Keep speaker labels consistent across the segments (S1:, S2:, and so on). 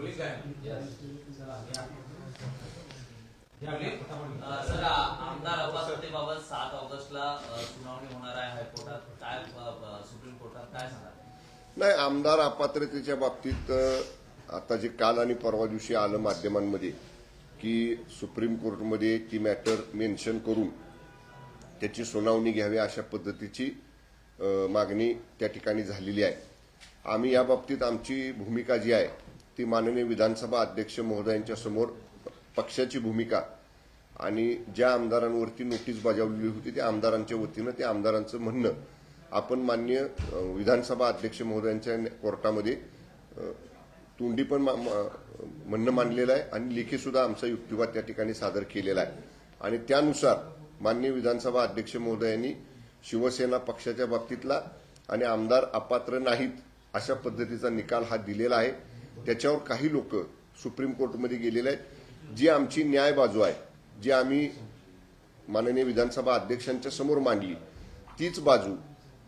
S1: Sir, आमदार अपात्रतेबाबत 7 ऑगस्टला सुनावणी होणार आहे हायकोर्टात, काय सुप्रीम कोर्टात काय सांगाल?
S2: नाही, आमदार अपात्रतेच्या बाबतीत आता जे काल आणि परवा दिवशी आलं माध्यमांमध्ये की सुप्रीम कोर्टमध्ये ती मॅटर मेन्शन करून त्याची सुनावणी घ्यावी अशा पद्धतीची मागणी त्या ठिकाणी झालेली आहे. आम्ही या बाबतीत आमची भूमिका जी आहे ती माननीय विधानसभा अध्यक्ष महोदयांच्या समोर पक्षाची भूमिका आणि ज्या आमदारांवरती नोटीस बजावलेली होती त्या आमदारांच्या वतीनं त्या आमदारांचं म्हणणं आपण माननीय विधानसभा अध्यक्ष महोदयांच्या कोर्टामध्ये तोंडी पण म्हणणं मांडलेलं आहे आणि लेखी सुद्धा आमचा युक्तिवाद त्या ठिकाणी सादर केलेला आहे. आणि त्यानुसार माननीय विधानसभा अध्यक्ष महोदयांनी शिवसेना पक्षाच्या बाबतीतला आणि आमदार अपात्र नाहीत अशा पद्धतीचा निकाल हा दिलेला आहे. त्याच्यावर काही लोक सुप्रीम कोर्टमध्ये गेलेले आहेत. जी आमची न्याय बाजू आहे, जी आम्ही माननीय विधानसभा अध्यक्षांच्या समोर मांडली, तीच बाजू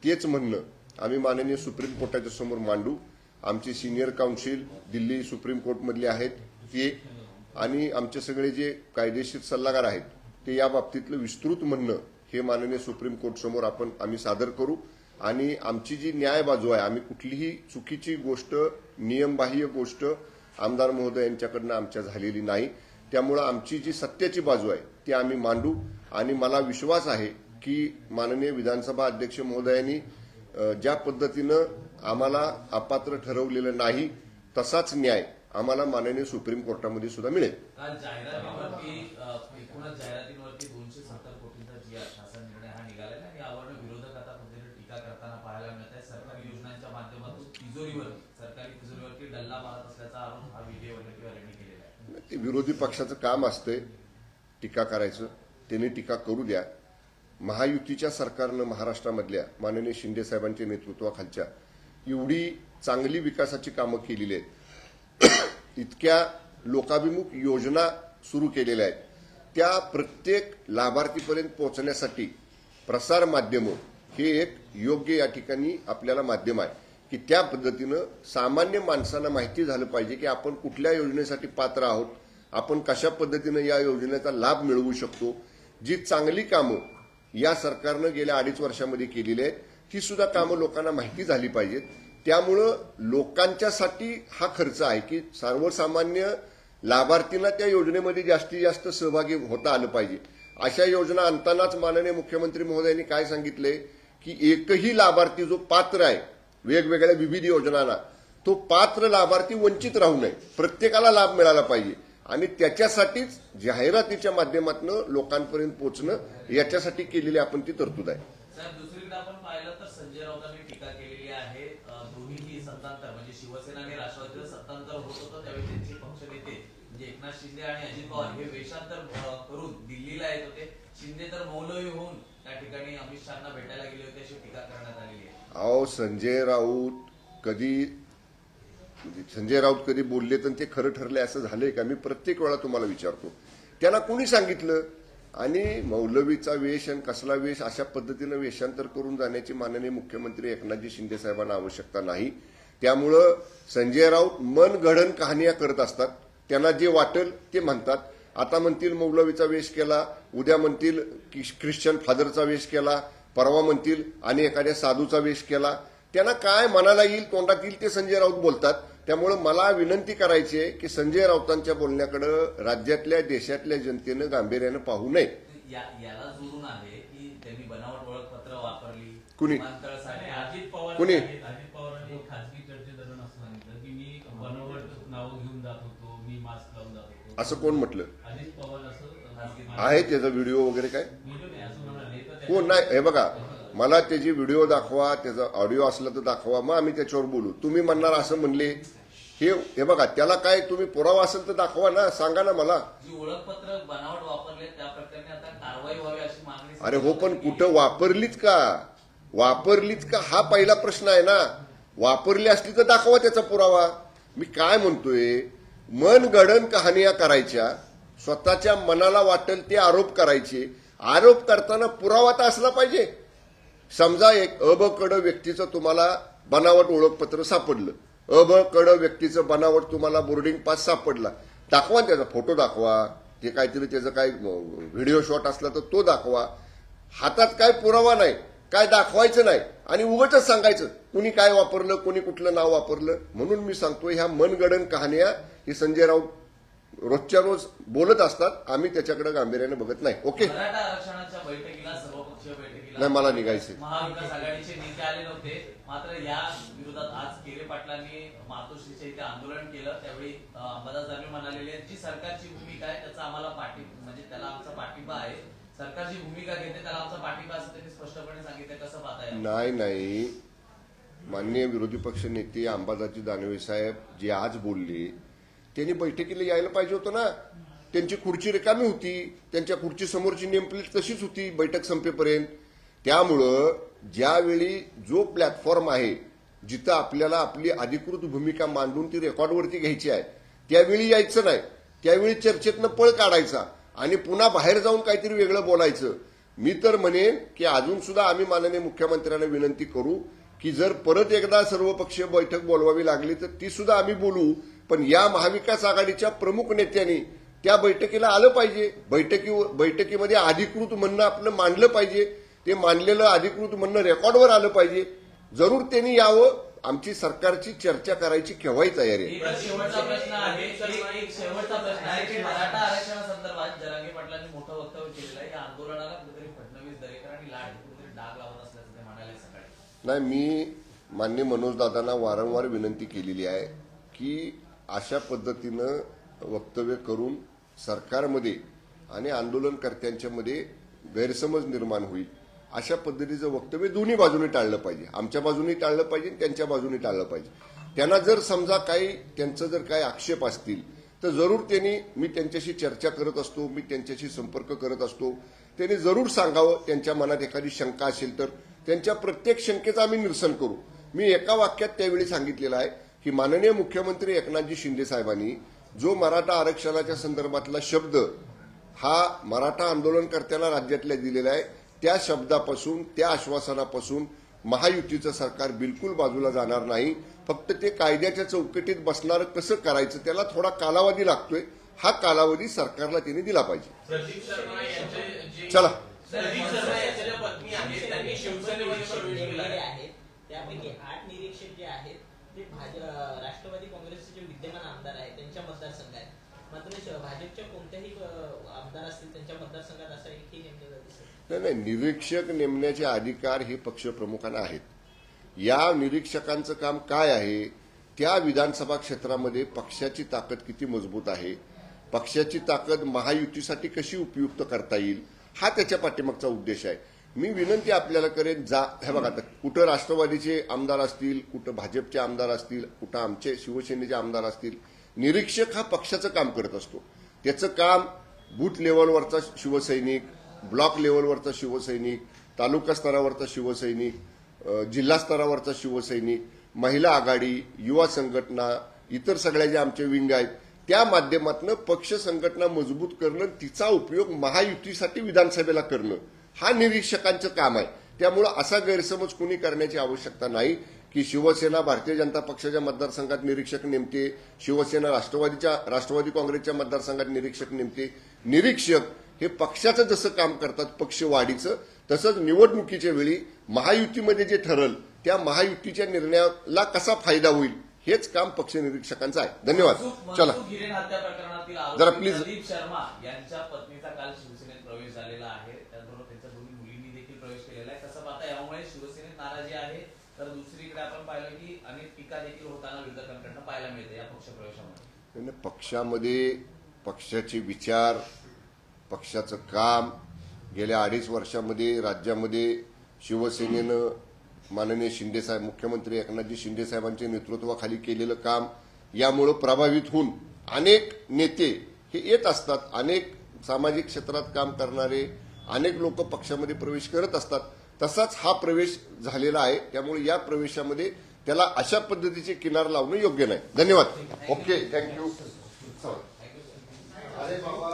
S2: तेच म्हणणं आम्ही माननीय सुप्रीम कोर्टाच्या समोर मांडू. आमचे सिनियर काउन्सिल दिल्ली सुप्रीम कोर्टमधले आहेत ते आणि आमचे सगळे जे कायदेशीर सल्लागार आहेत ते या बाबतीतलं विस्तृत म्हणणं हे माननीय सुप्रीम कोर्ट समोर आम्ही सादर करू. आणि आमची जी न्याय बाजू आहे, आम्ही कुठलीही चुकीची गोष्ट, नियमबाह्य गोष्ट आमदार महोदय यांच्याकडनं आमच्या झालेली नाही. त्यामुळे आमची जी सत्याची बाजू आहे ती आम्ही मांडू. आणि मला विश्वास आहे की माननीय विधानसभा अध्यक्ष महोदयांनी ज्या पद्धतीनं आम्हाला अपात्र ठरवलेलं नाही तसाच न्याय आम्हाला माननीय सुप्रीम कोर्टामध्ये सुद्धा मिळेल.
S1: काल जाहिरातीवरती एकूणच जाहिरातींवरती 270 कोटींचा जी शासन निर्णय हा निघाला आणि यावर विरोधक आता पद्धतीने टीका करताना पाहायला मिळत आहे. सरकारी योजनांच्या माध्यमातून सरकारी तिजोरीवरती डल्ला मारत असल्याचा आरोप हा व्हिडिओवरती केलेला आहे.
S2: ते विरोधी पक्षाचं काम असतंय टीका करायचं, त्यांनी टीका करू द्या. महायुतीच्या सरकारनं महाराष्ट्रामधल्या माननीय शिंदे साहेबांच्या नेतृत्वाखालच्या एवढी चांगली विकासाची कामं केलेली आहेत, इतक्या लोकाभिमुख योजना सुरू केलेल्या आहेत, त्या प्रत्येक लाभार्थीपर्यंत पोहोचण्यासाठी प्रसार माध्यम हे एक योग्य या ठिकाणी आपल्याला माध्यम आहे की त्या पद्धतीनं सामान्य माणसांना माहिती झालं पाहिजे की आपण कुठल्या योजनेसाठी पात्र आहोत, आपण कशा पद्धतीनं या योजनेचा लाभ मिळवू शकतो. जी चांगली कामं या सरकारनं गेल्या 2.5 वर्षामध्ये केलेली आहेत ती सुद्धा कामं लोकांना माहिती झाली पाहिजेत. त्यामुळं लोकांच्यासाठी हा खर्च आहे की सर्वसामान्य लाभार्थींना त्या योजनेमध्ये जास्तीत जास्त सहभागी होता आलं पाहिजे. अशा योजना आणतानाच माननीय मुख्यमंत्री महोदयांनी काय सांगितलंय की एकही लाभार्थी जो पात्र आहे वेगवेगळ्या विविध योजनांना, तो पात्र लाभार्थी वंचित राहू नये, प्रत्येकाला लाभ मिळाला पाहिजे. आणि त्याच्यासाठीच जाहिरातीच्या माध्यमातून लोकांपर्यंत पोहोचणं याच्यासाठी केलेली आपण ती तरतूद आहे.
S1: साहेब, दुसरीकडे आपण पाहिलं तर संजय राऊतांनी टीका केलेली आहे दोन्ही सत्तांतर म्हणजे शिवसेना आणि राष्ट्रवादीचं सत्तांतर होत होतं त्यावेळी त्यांचे पक्षनेते म्हणजे एकनाथ शिंदे आणि अजित पवार हे वेषांतर करून दिल्लीला येत होते. शिंदे तर मौलवी होऊन त्या ठिकाणी अमित शहाना भेटायला गेले होते अशी टीका करण्यात आलेली आहे.
S2: अहो, संजय राऊत कधी बोलले तर ते खरं ठरले असं झालंय का? मी प्रत्येक वेळा तुम्हाला विचारतो, त्याला कोणी सांगितलं? आणि मौलवीचा वेश आणि कसला वेश अशा पद्धतीनं वेषांतर करून जाण्याची माननीय मुख्यमंत्री एकनाथजी शिंदे साहेबांना आवश्यकता नाही. त्यामुळं संजय राऊत मन घडण कहाण्या करत असतात, त्यांना जे वाटेल ते म्हणतात. आता म्हणतील मौलवीचा वेश केला, उद्या म्हणतील ख्रिश्चन फादरचा वेश केला, परवा म्हणतील आणि एखाद्या साधूचा वेश केला. त्यांना काय मनाला येईल, तोंडात येईल ते संजय राऊत बोलतात. त्यामुळे मला विनंती करायची आहे की संजय राऊतांच्या बोलण्याकडे राज्यातल्या देशातल्या जनतेनं गांभीर्यानं पाहू नये.
S1: याला जोडून आहे की त्यांनी बनावट ओळखपत्र वापरली.
S2: कुणी
S1: अजित पवार
S2: कुणी
S1: यांनी खासगी चर्चेदरम्यान असं सांगितलं की मी बनावट नाव घेऊन जात होतो, मी मास्क लावून जात होतो.
S2: असं कोण म्हटलं?
S1: अजित पवार असं
S2: आहे त्याचा व्हिडिओ वगैरे काय?
S1: असं म्हणाले
S2: कोण नाही. हे बघा, मला त्याची व्हिडिओ दाखवा, त्याचा ऑडिओ असला तर दाखवा, मग आम्ही त्याच्यावर बोलू. तुम्ही म्हणणार असं म्हणले, हे बघा, त्याला काय तुम्ही पुरावा असेल तर दाखवा ना, सांगा ना मला.
S1: ओळखपत्र बनावट वापरले त्या प्रकरणी आता कारवाई व्हावी अशी मागणी.
S2: अरे हो, पण कुठं वापरलीच का हा पहिला प्रश्न आहे ना. वापरली असली तर दाखवा त्याचा पुरावा. मी काय म्हणतोय, मन गडन कहाण्या करायच्या, स्वतःच्या मनाला वाटेल ते आरोप करायचे. आरोप करताना पुरावा तर असला पाहिजे. समजा एक अबकड व्यक्तीचं तुम्हाला बनावट ओळखपत्र सापडलं, ब कड व्यक्तीचं बनावट तुम्हाला बोर्डिंग पास सापडला, दाखवा, त्याचा फोटो दाखवा, ते काहीतरी त्याचं काय व्हिडिओ शॉट असला तर तो दाखवा. हातात काय पुरावा नाही, काय दाखवायचं नाही आणि उगाचच सांगायचं कुणी काय वापरलं, कुणी कुठलं नाव वापरलं. म्हणून मी सांगतो, ह्या मनगडन कहाण्या हे संजय राऊत रोजच्या रोज बोलत असतात, आम्ही त्याच्याकडे गांभीर्याने बघत नाही. ओके,
S1: मराठा आरक्षणाच्या बैठकीला, सर्वपक्षीय बैठकीला
S2: नाही, मला निघायचंय.
S1: महाविकास आघाडीचे नेते आले नव्हते, मात्र या विरोधात आज केरे पाटलांनी मातोश्रीच्या इथे आंदोलन केलं. त्यावेळी अंबादास दानवे म्हणालेले आहेत, जी सरकारची भूमिका आहे त्याचा आम्हाला म्हणजे त्याला आमचा पाठिंबा आहे, सरकारची भूमिका घेते त्याला आमचा पाठिंबा असं त्यांनी स्पष्टपणे सांगितलं. कसं पाहताय?
S2: नाही, माननीय विरोधी पक्ष नेते अंबादासजी दानवे साहेब जे आज बोलले, त्यांनी बैठकीला यायला पाहिजे होतं ना. त्यांची खुर्ची रिकामी होती, त्यांच्या खुर्ची समोरची नेमप्लेट तशीच होती बैठक संपेपर्यंत. त्यामुळं ज्यावेळी जो प्लॅटफॉर्म आहे जिथं आपल्याला आपली अधिकृत भूमिका मांडून ती रेकॉर्डवरती घ्यायची आहे, त्यावेळी यायचं नाही. त्यावेळी चर्चेतनं पळ काढायचा आणि पुन्हा बाहेर जाऊन काहीतरी वेगळं बोलायचं. मी तर म्हणेन की अजून सुद्धा आम्ही माननीय मुख्यमंत्र्यांना विनंती करू की जर परत एकदा सर्वपक्षीय बैठक बोलवावी लागली तर ती सुद्धा आम्ही बोलू, पण या महाविकास आघाडीच्या प्रमुख नेत्यांनी त्या बैठकीला आलं पाहिजे. बैठकीमध्ये अधिकृत म्हणणं आपलं मांडलं पाहिजे, ते मांडलेलं अधिकृत म्हणणं रेकॉर्डवर आलं पाहिजे. जरूर त्यांनी यावं, आमची सरकारची चर्चा करायची केव्हाही तयारी आहे.
S1: एक शेवटचा प्रश्न आहे, शेवटचा प्रश्न आहे की मराठा आरक्षणासंदर्भात जरांगे पाटलांनी मोठं वक्तव्य केलेलं आहे. या आंदोलनाला कुठेतरी फडणवीस, दरेकर आणि लाड कुठेतरी डाग लावत असल्याचं ते म्हणाले सकाळी.
S2: नाही, मी माननीय मनोज दादांना वारंवार विनंती केलेली आहे की अशा पद्धतीनं वक्तव्य करून सरकारमध्ये आणि आंदोलनकर्त्यांच्या मध्ये गैरसमज निर्माण होईल, अशा पद्धतीचं वक्तव्य दोन्ही बाजूने टाळलं पाहिजे. आमच्या बाजूने टाळलं पाहिजे, त्यांच्या बाजूने टाळलं पाहिजे. त्यांना जर समजा त्यांचं जर काही आक्षेप असतील तर जरूर त्यांनी, मी त्यांच्याशी चर्चा करत असतो, मी त्यांच्याशी संपर्क करत असतो, त्यांनी जरूर सांगावं. त्यांच्या मनात एखादी शंका असेल तर त्यांच्या प्रत्येक शंकेचं आम्ही निरसन करू. मी एका वाक्यात त्यावेळी सांगितलेलं आहे की माननीय मुख्यमंत्री एकनाथजी शिंदे साहेबांनी जो मराठा आरक्षणाच्या संदर्भातला शब्द हा मराठा आंदोलनकर्त्यांना राज्यातल्या दिलेला आहे, त्या शब्दापासून, त्या आश्वासनापासून महायुतीचं सरकार बिलकुल बाजूला जाणार नाही. फक्त ते कायद्याच्या चौकटीत बसणारं कसं करायचं त्याला थोडा कालावधी लागतोय. हा कालावधी सरकारला त्यांनी दिला पाहिजे.
S3: प्रदीप शर्मा यांचे
S2: चला,
S3: प्रदीप शर्मा यांच्या ज्या पत्नी आहेत त्यांनी शिवसेनेमध्ये प्रवेश केला आहे.
S4: त्यापैकी 8 निरीक्षक जे आहेत ते राष्ट्रवादी काँग्रेसचे जे विद्यमान आमदार आहेत त्यांच्या मतदारसंघ आहेत, मात्र भाजपच्या कोणत्याही आमदार असतील त्यांच्या मतदारसंघात असं एकही नेमलेलं दिसत
S2: नाही, निरीक्षक नेमण्याचे अधिकार हे पक्षप्रमुखांना आहेत. या निरीक्षकांचं काम काय आहे, त्या विधानसभा क्षेत्रामध्ये पक्षाची ताकद किती मजबूत आहे, पक्षाची ताकद महायुतीसाठी कशी उपयुक्त करता येईल, हा त्याच्या पाठीमागचा उद्देश आहे. मी विनंती आपल्याला करेन, हे बघा, आता कुठं राष्ट्रवादीचे आमदार असतील, कुठं भाजपचे आमदार असतील, कुठं आमचे शिवसेनेचे आमदार असतील, निरीक्षक हा पक्षाचं काम करत असतो. त्याचं काम बूथ लेव्हलवरचा शिवसैनिक, ब्लॉक लेव्हलवरचा शिवसैनिक, तालुका स्तरावरचा शिवसैनिक, जिल्हा स्तरावरचा शिवसैनिक, महिला आघाडी, युवा संघटना, इतर सगळ्या ज्या आमचे विंग आहेत त्या माध्यमातून पक्ष संघटना मजबूत करणं, तिचा उपयोग महायुतीसाठी विधानसभेला करणं, हा निरीक्षकांचं काम आहे. त्यामुळे असा गैरसमज कुणी करण्याची आवश्यकता नाही की शिवसेना भारतीय जनता पक्षाच्या मतदारसंघात निरीक्षक नेमते, शिवसेना राष्ट्रवादी काँग्रेसच्या मतदारसंघात निरीक्षक नेमते. निरीक्षक हे पक्षाचं जसं काम करतात पक्षवाढीचं, तसंच निवडणुकीच्या वेळी महायुतीमध्ये जे ठरल त्या महायुतीच्या निर्णयाला कसा फायदा होईल हेच काम पक्ष निरीक्षकांचं आहे. धन्यवाद. चला,
S1: हिरेन हत्या प्रकरणातील
S2: जरा
S1: आरोपी
S2: प्लीज.
S1: प्रदीप शर्मा यांच्या पत्नीचा काल शिवसेनेत प्रवेश झालेला आहे, त्याचबरोबर त्यांच्या दोन्ही मुलींनी देखील प्रवेश केलेला आहे. कसं पाहता, यामुळे शिवसेनेत नाराजी आहे, तर दुसरीकडे आपण पाहिलं की अनेक टीका देखील होताना विरोधकांकडून पाहायला मिळते या पक्षप्रवेशामध्ये.
S2: पक्षामध्ये पक्षाचे विचार, पक्षाचं काम गेल्या 2.5 वर्षामध्ये राज्यामध्ये शिवसेनेनं माननीय शिंदेसाहेब, मुख्यमंत्री एकनाथजी शिंदे साहेबांच्या नेतृत्वाखाली केलेलं काम, यामुळे प्रभावित होऊन अनेक नेते हे येत असतात. अनेक सामाजिक क्षेत्रात काम करणारे अनेक लोक पक्षामध्ये प्रवेश करत असतात. तसाच हा प्रवेश झालेला आहे. त्यामुळे या प्रवेशामध्ये त्याला अशा पद्धतीचे किनार लावणं योग्य नाही. धन्यवाद. Okay, thank you. अरे बाबा.